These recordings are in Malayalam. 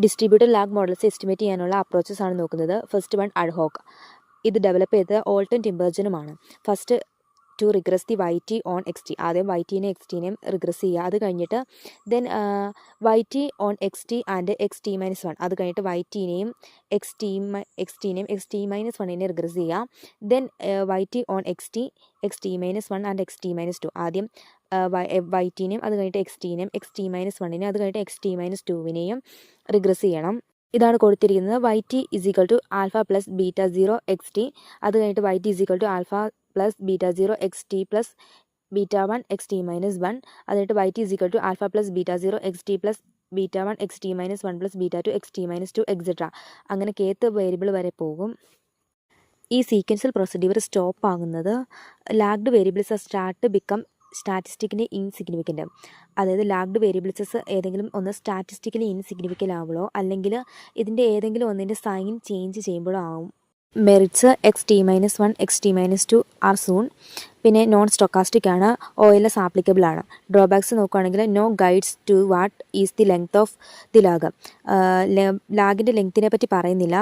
ഡിസ്ട്രിബ്യൂട്ടഡ് ലാഗ് മോഡൽസ് എസ്റ്റിമേറ്റ് ചെയ്യാനുള്ള അപ്രോച്ചസ് ആണ് നോക്കുന്നത്. First one ad. Hoc develop ചെയ്തത് ഓൾട്ടൺ ടിംബർജനുമാണ്. First to regress the Y T on X T. ആദ്യം വൈ ടീനെയും എക്സ് ടീനെയും റിഗ്രസ് ചെയ്യുക. അത് കഴിഞ്ഞിട്ട് then Y T on X T and X T minus one. അത് കഴിഞ്ഞിട്ട് വൈ ടീനെയും എക്സ് ടി മൈനസ് വണ്ണിനെ റിഗ്രസ് ചെയ്യുക. Then Y T on X T minus one and X T minus two. ആദ്യം വൈ ടീനെയും അത് കഴിഞ്ഞിട്ട് എക്സ് ടി മൈനസ് വണ്ണിനെയും അത് കഴിഞ്ഞിട്ട് എക്സ് ടി മൈനസ് ടുവിനെയും റിഗ്രസ് ചെയ്യണം. ഇതാണ് കൊടുത്തിരിക്കുന്നത്. Y t is equal to alpha plus beta 0 x t. അത് കഴിഞ്ഞിട്ട് y t is equal to alpha plus beta 0 x t plus beta 1 X T minus 1. അത് കഴിഞ്ഞിട്ട് y t is equal to alpha plus beta 0 x t plus beta 1 X T minus 1 plus beta 2 X T minus 2 etcetera. അങ്ങനെ കേത്ത് വേരിയബിൾ വരെ പോകും. ഈ സീക്വൻഷ്യൽ പ്രൊസീഡ്യൂർ സ്റ്റോപ്പ് ആകുന്നത് lagged variables start become statistically insignificant. അതായത് ലാഗ്ഡ് വേരിയബിൾസസ് ഏതെങ്കിലും ഒന്ന് സ്റ്റാറ്റിസ്റ്റിക്കലി ഇൻസിഗ്നിഫിക്കൻ്റ് ആവുമ്പോഴോ അല്ലെങ്കിൽ ഇതിൻ്റെ ഏതെങ്കിലും ഒന്നിൻ്റെ സൈൻ ചേഞ്ച് ചെയ്യുമ്പോഴോ ആവും. Merits X T minus 1 X T minus 2 are soon. പിന്നെ നോൺ സ്റ്റൊക്കാസ്റ്റിക് ആണ്. OLS ആപ്ലിക്കബിൾ ആണ്. ഡ്രോബാക്സ് നോക്കുകയാണെങ്കിൽ no guides to what is the length of the lag. ലാഗിൻ്റെ ലെങ്ത്തിനെ പറ്റി പറയുന്നില്ല.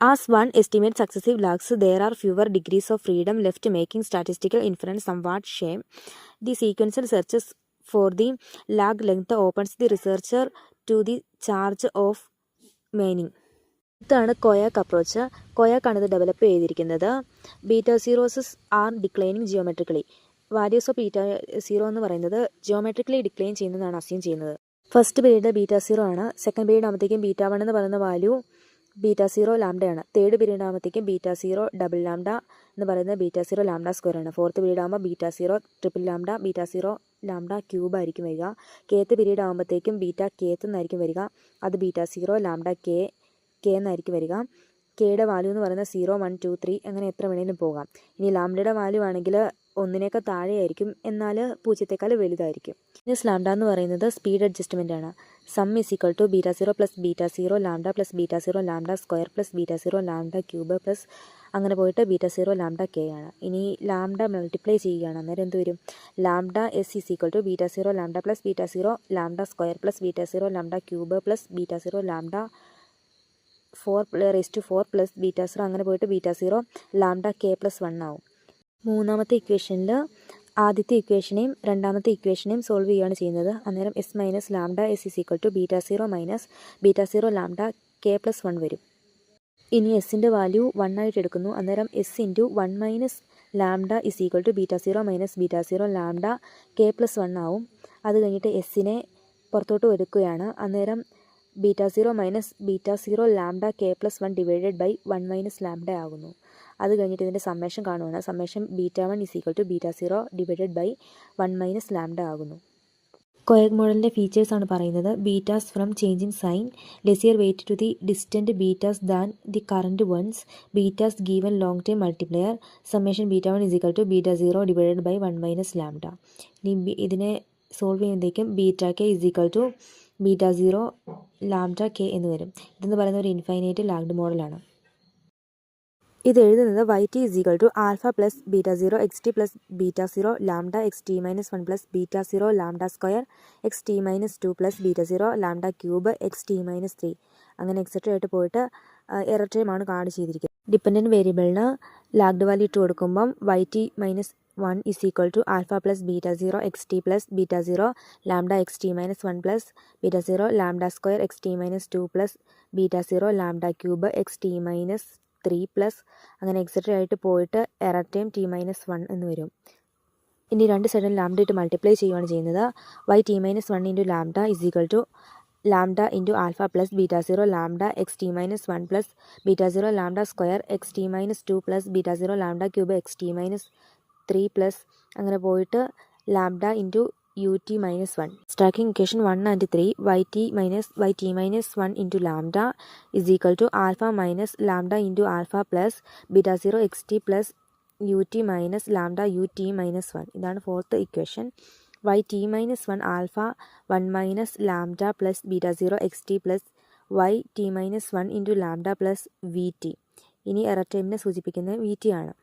As one estimates successive lags, there are fewer degrees of freedom left, making statistical inference somewhat shame. The sequential searches for the lag length opens the researcher to the charge of meaning. ഇതാണ് കൊയാക്ക് അപ്രോച്ച്. കൊയാക്കാണ് ഇത് ഡെവലപ്പ് ചെയ്തിരിക്കുന്നത്. Beta zeros are declining geometrically. Values of beta zero എന്ന് പറയുന്നത് ജിയോമെട്രിക്കലി ഡിക്ലൈൻ ചെയ്യുന്നതാണ് അസ്യൂം ചെയ്യുന്നത്. ഫസ്റ്റ് പീരീഡ് ബീറ്റ സീറോ ആണ്. സെക്കൻഡ് പീരീഡ് ആകുമ്പോഴത്തേക്കും ബീറ്റ 1 എന്ന് പറയുന്ന വാല്യൂ ബീറ്റ 0 ലാംഡയാണ്. തേർഡ് പീരീഡ് ആകുമ്പോഴത്തേക്കും ബീറ്റ 0 ഡബിൾ ലാംഡ എന്ന് പറയുന്നത് ബീറ്റ 0 ലാംഡ സ്ക്വയർ ആണ്. ഫോർത്ത് പീരീഡ് ആകുമ്പോൾ beta 0 triple lambda beta 0 lambda cube ആയിരിക്കും വരിക. കേത്ത് പീരീഡ് ആകുമ്പോഴത്തേക്കും ബീറ്റ കേത്ത് എന്നായിരിക്കും വരിക. അത് ബീറ്റ 0 ലാംഡ കെ എന്നായിരിക്കും വരിക. കെയുടെ വാല്യൂ എന്ന് പറയുന്നത് 0 1 2 3 അങ്ങനെ എത്ര വേണേലും പോകാം. ഇനി ലാംഡയുടെ വാല്യൂ ആണെങ്കിൽ ഒന്നിനേക്കാൾ താഴെയായിരിക്കും, എന്നാൽ പൂജ്യത്തെക്കാൾ വലുതായിരിക്കും. മൈനസ് ലാംഡ എന്ന് പറയുന്നത് സ്പീഡ് അഡ്ജസ്റ്റ്മെൻ്റ് ആണ്. Sum is equal to beta 0 plus beta 0 lambda plus beta 0 lambda square plus beta 0 lambda cube plus അങ്ങനെ പോയിട്ട് ബീറ്റ 0 ലാംഡ കെ ആണ്. ഇനി ലാംഡ മൾട്ടിപ്ലൈ ചെയ്യുകയാണ്. അന്നേരം എന്ത് വരും? Lambda s is equal to beta 0 lambda plus beta 0 lambda square plus beta 0 lambda cube plus beta 0 lambda 4 plus beta 0 അങ്ങനെ പോയിട്ട് ബീറ്റ 0 ലാംഡ കെ പ്ലസ് 1 ആവും. മൂന്നാമത്തെ ഇക്വേഷനിൽ ആദ്യത്തെ ഇക്വേഷനെയും രണ്ടാമത്തെ ഇക്വേഷനെയും സോൾവ് ചെയ്യുകയാണ് ചെയ്യുന്നത്. അന്നേരം s minus lambda s is equal to beta 0 minus beta 0 lambda k plus 1 വരും. ഇനി എസിൻ്റെ വാല്യൂ 1 ആയിട്ട് എടുക്കുന്നു. അന്നേരം s into 1 minus lambda is equal to beta 0 minus beta 0 lambda k plus 1 ആവും. അത് കഴിഞ്ഞിട്ട് എസിനെ പുറത്തോട്ട് എടുക്കുകയാണ്. അന്നേരം beta 0 minus beta 0 lambda k plus 1 divided by 1 minus lambda ആകുന്നു. അത് കഴിഞ്ഞിട്ട് ഇതിൻ്റെ സമ്മേഷൻ കാണുകയാണ്. Summation beta 1 is equal to beta 0 divided by 1 minus lambda ആകുന്നു. കൊയാക്ക് മോഡലിൻ്റെ ഫീച്ചേഴ്സ് ആണ് പറയുന്നത്. Betas from changing sign, lesser weight to the distant betas than the current ones, betas given long time multiplier, summation beta 1 is equal to beta 0 divided by 1 minus lambda. ഇനി ഇതിനെ സോൾവ് ചെയ്യുമ്പോഴത്തേക്കും beta K is equal to beta 0 lambda K എന്ന് വരും. ഇതെന്ന് പറയുന്ന ഒരു ഇൻഫൈനൈറ്റ് ലാഗ്ഡ് മോഡലാണ്. ഇത് എഴുതുന്നത് y t is equal to alpha plus beta 0 x t plus beta 0 lambda x T minus 1 plus beta 0 lambda square x T minus 2 plus beta 0 lambda cube x T minus 3 അങ്ങനെ എക്സെട്ര ആയിട്ട് പോയിട്ട് എറർ ടൈമാണ് കാർഡ് ചെയ്തിരിക്കുന്നത്. ഡിപ്പെൻഡൻറ്റ് വേരിയബിളിന് ലാഗ്ഡ് വാല്യൂ ഇട്ട് കൊടുക്കുമ്പം y t minus 1 is equal to alpha plus beta 0 x t plus beta 0 lambda x T minus 1 plus beta 0 lambda square x T minus 2 plus beta 0 lambda cube x T minus 3 plus അങ്ങനെ എക്സെട്ര ആയിട്ട് പോയിട്ട് എറർ ടൈം ടി മൈനസ് 1 എന്ന് വരും. ഇനി രണ്ട് സൈഡിൽ ലാംഡ ഇട്ട് മൾട്ടിപ്ലൈ ചെയ്യുകയാണ് ചെയ്യുന്നത്. Y t minus 1 into lambda is equal to lambda into alpha plus beta 0 lambda x T minus 1 plus beta 0 lambda square x T minus 2 plus beta 0 lambda cube x T minus 3 plus അങ്ങനെ പോയിട്ട് lambda into u t minus 1. Stacking equation 1 and 3 y t minus 1 into lambda is equal to alpha minus lambda into alpha plus beta 0 x t plus u t minus lambda u t minus 1. ഇതാണ് fourth equation. Y t minus 1 alpha 1 minus lambda plus beta 0 x t plus y t minus 1 into lambda plus v t. ഇനി എറർ ടൈമിനെ സൂചിപ്പിക്കുന്നത് വി ടി ആണ്.